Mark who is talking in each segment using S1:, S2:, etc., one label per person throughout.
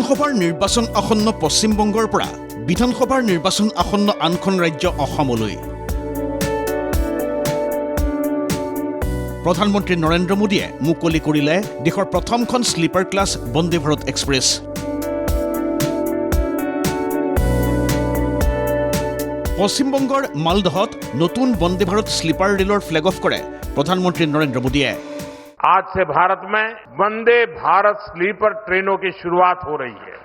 S1: বিধানসভাৰ নিৰ্বাচন আসন্ন পশ্চিমবংগৰ পৰা বিধানসভাৰ নিৰ্বাচন আসন্ন আনখন ৰাজ্য অসমলৈ প্ৰধানমন্ত্ৰী নৰেন্দ্ৰ মোদীয়ে মুকলি কৰিলে দেশৰ প্ৰথমখন sleeper class Vande Bharat express. পশ্চিমবংগৰ মালদহত নতুন বন্দে ভাৰত স্লিপাৰ ৰেলৰ ফ্লেগ অফ কৰে প্ৰধানমন্ত্ৰী নৰেন্দ্ৰ মোদীয়ে।
S2: आज से भारत में वंदे भारत स्लीपर ट्रेनों की शुरुआत हो रही है।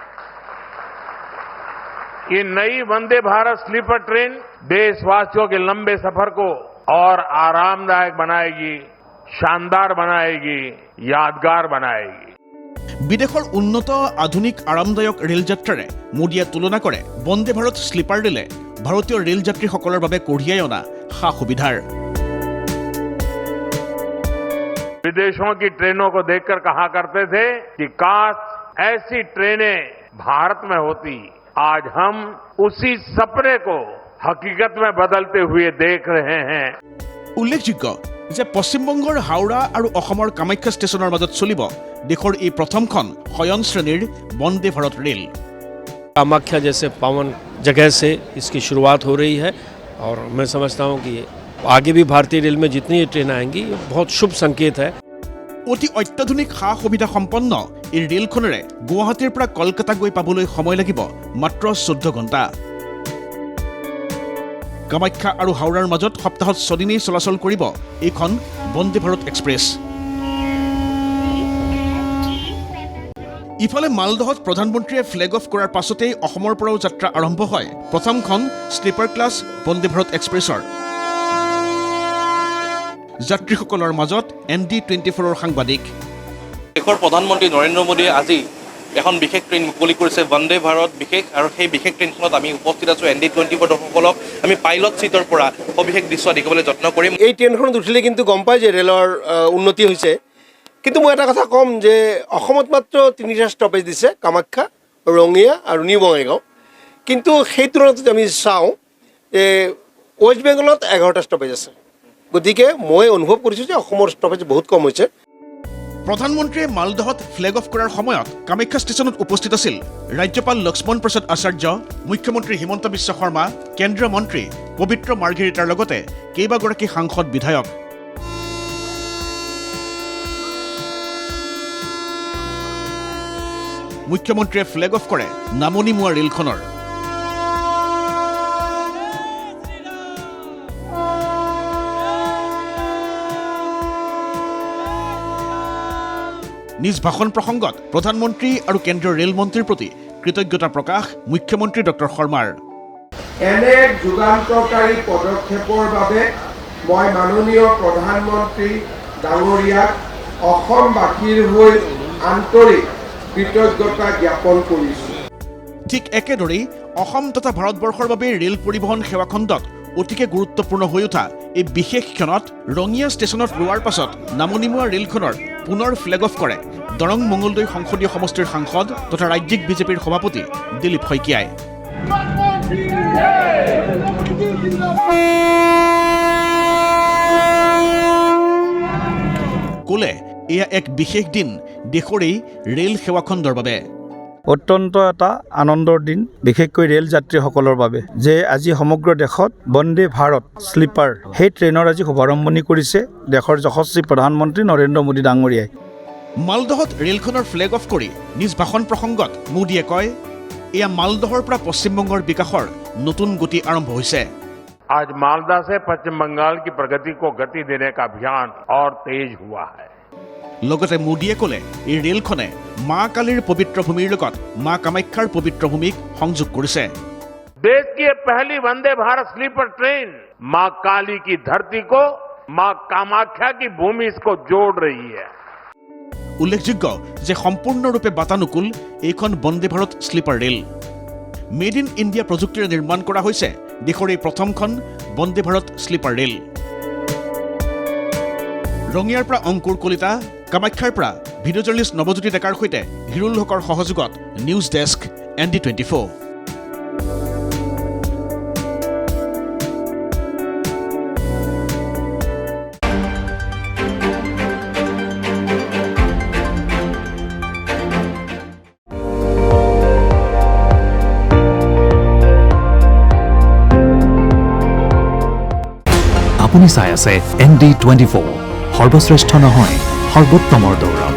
S2: ये नई वंदे भारत स्लीपर ट्रेन देशवासियों के लंबे सफर को और आरामदायक बनाएगी, शानदार बनाएगी, यादगार बनाएगी।
S1: বিদেশৰ উন্নত আধুনিক আৰামদায়ক ৰেল যাত্ৰাৰে মোদীয়ে তুলনা কৰে বন্দে ভাৰত স্লিপাৰ ৰেলে ভাৰতীয় ৰেল যাত্ৰীসকলৰ বাবে কঢ়িয়াই অনা সা সুবিধাৰ।
S2: विदेशों की ट्रेनों को देखकर कहा करते थे कि काश ऐसी ट्रेनें भारत में होती। आज हम उसी सपने को हकीकत में बदलते हुए देख रहे हैं।
S1: उल्लेखযোগ্য যে পশ্চিমবংগৰ হাওৰা আৰু অসমৰ কামাখ্যা ষ্টেচনৰ মাজত চলিব দেশৰ এই প্ৰথমখন শয়ন শ্ৰেণীৰ বন্দে ভাৰত ৰেল।
S3: कामाख्या जैसे पावन जगह से इसकी शुरुआत हो रही है और मैं समझता हूँ कि आगे भी भारतीय रेल में जितनी ये ट्रेन आएंगी ये बहुत शुभ संकेत है।
S1: অতি অত্যাধুনিক সা সুবিধা সম্পন্ন এই ৰেলখনেৰে গুৱাহাটীৰ পৰা কলকাতা গৈ পাবলৈ সময় লাগিব মাত্ৰ 14 ঘণ্টা। কামাখ্যা আৰু হাওৰাৰ মাজত সপ্তাহত 6 দিনেই চলাচল কৰিব এইখন বন্দে ভাৰত এক্সপ্ৰেছ। ইফালে মালদহত প্ৰধানমন্ত্ৰীয়ে ফ্লেগ অফ কৰাৰ পাছতেই অসমৰ পৰাও যাত্ৰা আৰম্ভ হয় প্ৰথমখন স্লিপাৰ ক্লাছ বন্দে ভাৰত এক্সপ্ৰেছৰ। যাত্ৰীসকলৰ মাজত ND24ৰ সাংবাদিক।
S4: দেশৰ প্ৰধানমন্ত্ৰী নৰেন্দ্ৰ মোদীয়ে আজি এখন বিশেষ ট্ৰেইন মুকলি কৰিছে বন্দে ভাৰত বিশেষ, আৰু সেই বিশেষ ট্ৰেইনখনত আমি উপস্থিত আছোঁ। ND24 দৰ্শকসকলক আমি পাইলট ছিটৰ পৰা সবিশেষ দৃশ্য দেখিবলৈ যত্ন কৰিম।
S5: এই ট্ৰেইনখনত উঠিলে কিন্তু গম পায় যে ৰেলৰ উন্নতি হৈছে। কিন্তু মই এটা কথা ক'ম যে অসমত মাত্ৰ 3টা ষ্টপেজ দিছে, কামাখ্যা, ৰঙিয়া আৰু নিউ বঙাইগাঁও। কিন্তু সেই তুলনাত আমি চাওঁ যে ৱেষ্ট বেংগলত 11টা ষ্টপেজ আছে। গতিকে মই অনুভৱ কৰিছোঁ যে অসমৰ ষ্টপেজ বহুত কম হৈছে।
S1: প্ৰধানমন্ত্ৰীয়ে মালদহত ফ্লেগ অফ কৰাৰ সময়ত কামাখ্যা ষ্টেচনত উপস্থিত আছিল ৰাজ্যপাল লক্ষ্মণ প্ৰসাদ আচাৰ্য, মুখ্যমন্ত্ৰী হিমন্ত বিশ্ব শৰ্মা, কেন্দ্ৰীয় মন্ত্ৰী পবিত্ৰ মাৰ্ঘেৰিটাৰ লগতে কেইবাগৰাকী সাংসদ বিধায়ক। মুখ্যমন্ত্ৰীয়ে ফ্লেগ অফ কৰে নামনি মোৱা ৰেলখনৰ। নিজ ভাষণ প্ৰসংগত প্ৰধানমন্ত্ৰী আৰু কেন্দ্ৰীয় ৰেল মন্ত্ৰীৰ প্ৰতি কৃতজ্ঞতা প্ৰকাশ মুখ্যমন্ত্ৰী ডক্টৰ শৰ্মাৰ।
S6: এনে যুগান্তকাৰী পদক্ষেপৰ বাবে মই মাননীয় প্ৰধানমন্ত্ৰী ডাঙৰীয়াক অসমবাসীৰ হৈ আন্তৰিক কৃতজ্ঞতা জ্ঞাপন কৰিছোঁ।
S1: ঠিক একেদৰেই অসম তথা ভাৰতবৰ্ষৰ বাবে ৰেল পৰিবহণ সেৱা খণ্ডত অতিকে গুৰুত্বপূৰ্ণ হৈ উঠা এই বিশেষ ক্ষণত ৰঙিয়া ষ্টেচনত ৰোৱাৰ পাছত নামনি মোৱা ৰেলখনৰ পুনৰ ফ্লেগ অফ কৰে দৰং মঙলদৈ সংসদীয় সমষ্টিৰ সাংসদ তথা ৰাজ্যিক বিজেপিৰ সভাপতি দিলীপ শইকীয়াই। ক'লে এয়া এক বিশেষ দিন দেশৰ এই ৰেল সেৱা খণ্ডৰ বাবে।
S7: অত্যন্ত এটা আনন্দৰ দিন, বিশেষকৈ ৰেল যাত্ৰীসকলৰ বাবে যে আজি সমগ্ৰ দেশত বন্দে ভাৰত স্লিপাৰ সেই ট্ৰেইনৰ আজি শুভাৰম্ভণি কৰিছে দেশৰ যশস্বী প্ৰধানমন্ত্ৰী নৰেন্দ্ৰ মোদী ডাঙৰীয়াই।
S1: মালদহত ৰেলখনৰ ফ্লেগ অফ কৰি নিজ ভাষণ প্ৰসংগত মোদীয়ে কয় এয়া মালদহৰ পৰা পশ্চিমবংগৰ বিকাশৰ নতুন গতি আৰম্ভ হৈছে।
S2: आज मालदा से पश्चिम बंगाल की प्रगति को गति देने का अभियान और तेज हुआ है।
S1: লগতে মোদীয়ে ক'লে এই ৰেলখনে মা কালীৰ পবিত্ৰ ভূমিৰ লগত মা কামাখ্যাৰ পবিত্ৰ ভূমিক সংযোগ কৰিছে।
S2: देश की ये पहली वंदे भारत स्लीपर ट्रेन मां काली की धरती को मां कामाख्या की भूमि इसको जोड़ रही है।
S1: উল্লেখযোগ্য যে সম্পূৰ্ণৰূপে বাতানুকূল এইখন Vande Bharat sleeper rail. Made in India প্ৰযুক্তিৰে নিৰ্মাণ কৰা হৈছে দেশৰ এই প্ৰথমখন বন্দে ভাৰত স্লিপাৰ ৰেল। ৰঙিয়াৰ পৰা অংকুৰ কলিতা, কামাখ্যাৰ পৰা ভিডিঅ' জাৰ্নেলিষ্ট নৱজ্যোতি ডেকাৰ সৈতে হিৰুল হকৰ সহযোগত নিউজ ডেস্ক ND24।
S8: আপুনি চাই আছে ND24 সৰ্বশ্ৰেষ্ঠ নহয় সৰ্বোত্তমৰ দৌৰত।